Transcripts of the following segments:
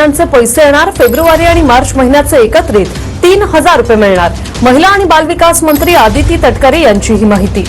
महिन्यांचे पैसे येणार। फेब्रुवारी आणि मार्च महिन्याचे एकत्रित 3000 रुपये मिळणार। महिला आणि बालविकास मंत्री आदिती तटकरे यांची ही माहिती।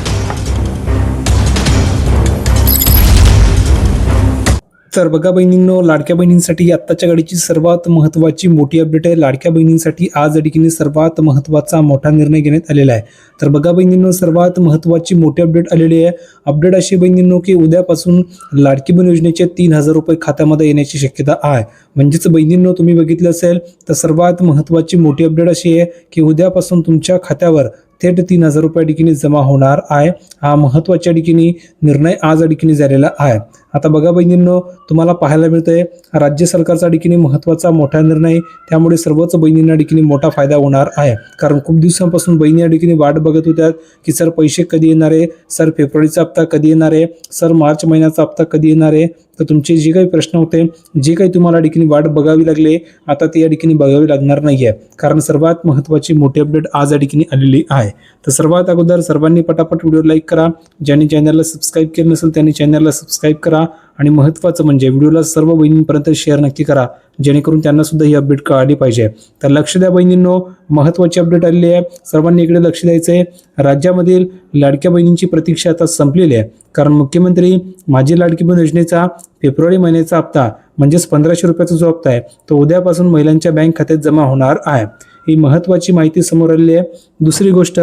तर बघा बहिणींनो, लाडक्या बहिणींसाठी आत्ताच्या घडीची सर्वात महत्त्वाची मोठी अपडेट आहे। लाडक्या बहिणींसाठी आज ठिकाणी सर्वात महत्त्वाचा मोठा निर्णय घेण्यात आलेला आहे। तर बघा बहिणींनो, सर्वात महत्त्वाची मोठी अपडेट आलेली आहे। अपडेट अशी बहिणींनो की उद्यापासून लाडकी बहीण योजनेचे 3000 रुपये खात्यामध्ये येण्याची शक्यता आहे। म्हणजेच बहिणींनो, तुम्ही बघितलं असेल तर सर्वात महत्त्वाची मोठी अपडेट अशी आहे की उद्यापासून तुमच्या खात्यावर थेट 3000 रुपये ठिकाणी जमा होणार आहे। हा महत्त्वाच्या ठिकाणी निर्णय आज ठिकाणी झालेला आहे। आता बघा बहिणींनो, तुम्हाला पाहायला मिळतंय राज्य सरकारचा ठिकाणी महत्त्वाचा मोठा निर्णय, त्यामुळे सर्वच बहिणींना ठिकाणी मोठा फायदा होणार आहे। कारण खूप दिवसांपासून बहिणी या ठिकाणी वाट बघत होत्या की सर पैसे कधी येणार आहे, सर फेब्रुवारीचा हप्ता कधी येणार आहे, सर मार्च महिन्याचा हप्ता कधी येणार आहे। तर तुमचे जे काही प्रश्न होते, जे काही तुम्हाला ठिकाणी वाट बघावी लागले, आता ते या ठिकाणी बघावी लागणार नाहीये। कारण सर्वात महत्त्वाची मोठी अपडेट आज या ठिकाणी आलेली आहे। तर सर्वात अगोदर सर्वांनी पटापट व्हिडिओ लाईक करा। ज्यांनी चॅनलला सबस्क्राईब केलं नसेल त्यांनी चॅनलला सबस्क्राईब करा आणि महत्त्वाचं म्हणजे व्हिडिओला सर्व बहिणींपर्यंत शेअर नक्की करा, जेणेकरून त्यांना सुद्धा ही अपडेट कळाली पाहिजे। तर लक्ष द्या बहिणींनो, महत्त्वाची अपडेट आलेली आहे, सर्वांनी इकडे लक्ष द्यायचंय। राज्यामधील लाडक्या बहिणींची प्रतीक्षा आता संपलेली आहे। कारण मुख्यमंत्री माझी लाडकी बहीण योजनेचा फेब्रुवारी महिन्याचा हप्ता म्हणजेच 1500 रुपयाचा जो हप्ता आहे तो उद्यापासून महिलांच्या बँक खात्यात जमा होणार आहे। ही महत्त्वाची माहिती समोर आलेली आहे। दुसरी गोष्ट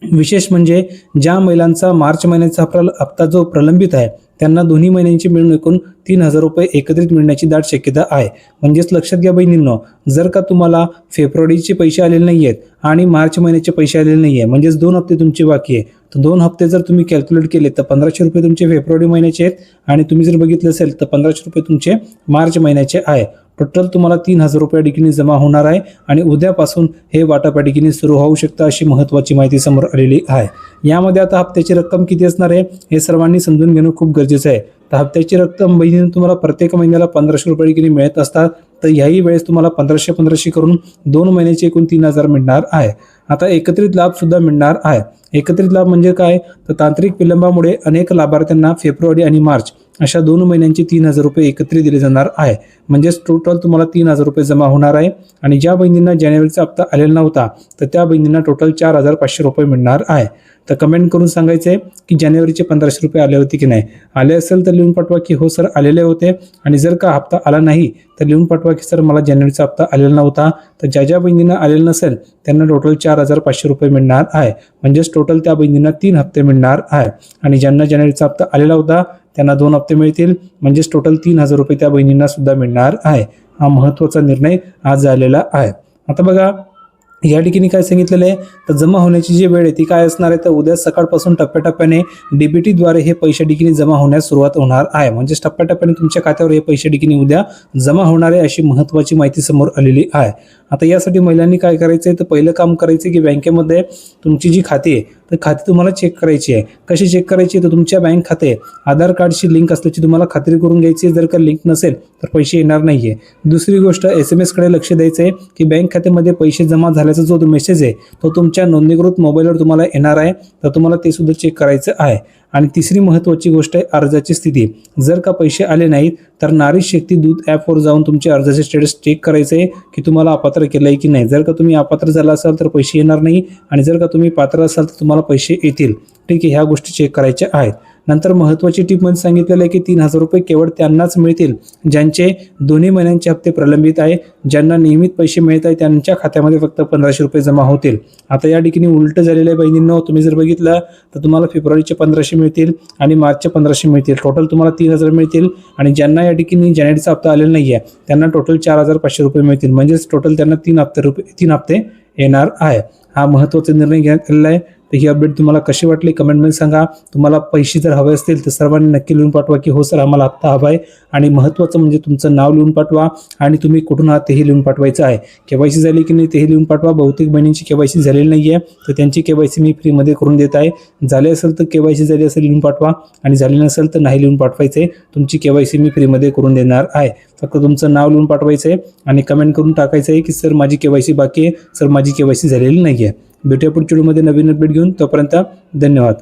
विशेष म्हणजे ज्या महिलांचा मार्च महिन्याचा हप्ता जो प्रलंबित आहे त्यांना दोन्ही महिन्यांची मिळून एकूण 3000 रुपये एकत्रित मिळण्याची दाट शक्यता आहे। म्हणजेच लक्षात घ्या बहिणींनो, जर का तुम्हाला फेब्रुवारीचे पैसे आलेले नाही आहेत आणि मार्च महिन्याचे पैसे आलेले नाही आहे, म्हणजेच 2 हप्ते तुमचे बाकी आहे, तर 2 हप्ते जर तुम्ही कॅल्क्युलेट केले तर 1500 रुपये तुमचे फेब्रुवारी महिन्याचे आहेत आणि तुम्ही जर बघितलं असेल तर 1500 रुपये तुमचे मार्च महिन्याचे आहे। टोटल तुम्हाला 3000 रुपये ठिकाणी जमा होणार आहे आणि उद्यापासून हे वाटप ठिकाणी सुरू होऊ शकतं, अशी महत्त्वाची माहिती समोर आलेली आहे। यामध्ये आता हप्त्याची रक्कम किती असणार आहे हे सर्वांनी समजून घेणं खूप गरजेचं आहे। तर हप्त्याची रक्कम बहिणींनो तुम्हाला प्रत्येक महिन्याला 1500 रुपये ठिकाणी मिळत असतात, तर याही वेळेस तुम्हाला 1500 करून 2 महिन्याचे एकूण 3000 मिळणार आहे। आता एकत्रित लाभ सुद्धा मिळणार आहे। एकत्रित लाभ म्हणजे काय, तर तांत्रिक विलंबामुळे अनेक लाभार्थ्यांना फेब्रुवारी आणि मार्च अशा 2 महिन्यांचे 3000 रुपये एकत्रित दिले जाणार आहे। म्हणजेच टोटल तुम्हाला 3000 रुपये जमा होणार आहे आणि ज्या बहिणींना जानेवारीचा हप्ता आलेला नव्हता तर त्या बहिणींना टोटल 4500 रुपये मिळणार आहे। तर कमेंट करून सांगायचं आहे की जानेवारीचे 1500 रुपये आले होते की नाही, आले असेल तर लिहून पाठवा की हो सर आलेले होते, आणि जर का हप्ता आला नाही तर लिहून पाठवा की सर मला जानेवारीचा हप्ता आलेला नव्हता। तर ज्या बहिणींना आलेला नसेल त्यांना टोटल 4500 रुपये मिळणार आहे। म्हणजेच टोटल त्या बहिणींना 3 हप्ते मिळणार आहे आणि ज्यांना जानेवारीचा हप्ता आलेला होता त्यांना 2 हप्ते मिळतील, म्हणजेच टोटल 3000 रुपये त्या बहिणींना सुद्धा मिळणार आहे। हा महत्त्वाचा निर्णय आज झालेला आहे। आता बघा या ठिकाणी काय सांगितलेलं आहे, तर जमा होण्याची जी वेळ आहे ती काय असणार आहे, तर उद्या सकाळपासून टप्प्याटप्प्याने डीबीटीद्वारे हे पैसे ठिकाणी जमा होण्यास सुरुवात होणार आहे। म्हणजेच टप्प्याटप्प्याने तुमच्या खात्यावर हे पैसे ठिकाणी उद्या जमा होणार आहे, अशी महत्त्वाची माहिती समोर आलेली आहे। आता यासाठी महिलांनी काय करायचं आहे, तर पहिलं काम करायचं की बँकेमध्ये तुमची जी खाती आहे तर खाती तुम्हाला चेक करायची आहे। कशी चेक करायची, तर तुमच्या बँक खाते आधार कार्डशी लिंक असल्याची तुम्हाला खात्री करून घ्यायची आहे। जर का लिंक नसेल तर पैसे येणार नाहीये। दुसरी गोष्ट SMS कडे लक्ष द्यायचं आहे की बँक खात्यामध्ये पैसे जमा झाल्याचा जो मेसेज आहे तो तुमच्या नोंदणीकृत मोबाईलवर तुम्हाला येणार आहे, तर तुम्हाला ते सुद्धा चेक करायचं आहे। आणि तिसरी महत्त्वाची गोष्ट आहे अर्जाची स्थिती। जर का पैसे आले नाहीत तर नारी शक्ती दूत ॲपवर जाऊन तुमचे अर्जाचे स्टेटस चेक करायचे आहे की तुम्हाला अपात्र केलं आहे की नाही। जर का तुम्ही अपात्र झाला असाल तर पैसे येणार नाही, आणि जर का तुम्ही पात्र असाल तर तुम्हाला पैसे येतील। ठीक आहे, ह्या गोष्टी चेक करायच्या आहेत। नंतर महत्त्वाची टिप मध्ये सांगितलेलं आहे की 3000 रुपये केवळ त्यांनाच मिळतील ज्यांचे दोन्ही महिन्यांचे हप्ते प्रलंबित आहे। ज्यांना नियमित पैसे मिळत आहे त्यांच्या खात्यामध्ये फक्त 1500 रुपये जमा होतील। आता या ठिकाणी उलट झालेलं आहे बहिणींनो, तुम्ही जर बघितलं तर तुम्हाला फेब्रुवारीचे 1500 मिळतील आणि मार्चचे 1500 मिळतील, टोटल तुम्हाला 3000 मिळतील। आणि ज्यांना या ठिकाणी जानेवारीचा हप्ता आलेला नाही आहे त्यांना टोटल 4500 रुपये मिळतील, म्हणजेच टोटल त्यांना 3 हप्ते येणार आहे। हा महत्त्वाचा निर्णय घेण्यात आलेला आहे। तर ही अपडेट तुम्हाला कशी वाटली कमेंटमध्ये सांगा। तुम्हाला पैसे जर हवे असतील तर सर्वांनी नक्की लिहून पाठवा की हो सर आम्हाला हप्ता हवा आहे, आणि महत्त्वाचं म्हणजे तुमचं नाव लिहून पाठवा आणि तुम्ही कुठून आहात तेही लिहून पाठवायचं आहे। केवायसी झाली की नाही तेही लिहून पाठवा। बहुतेक बहिणींची केवायसी झालेली नाही आहे तर त्यांची केवायसी मी फ्रीमध्ये करून देत आहे। झाले असेल तर केवायसी झाली असेल लिहून पाठवा, आणि झाली नसेल तर नाही लिहून पाठवायचे, तुमची केवायसी मी फ्रीमध्ये करून देणार आहे। फक्त तुमचं नाव लिहून पाठवायचं आहे आणि कमेंट करून टाकायचं आहे की सर माझी केवायसी बाकी आहे, सर माझी केवायसी झालेली नाही आहे। भेटूया पुढच्या व्हिडिओमध्ये नवीन अपडेट घेऊन, तोपर्यंत धन्यवाद।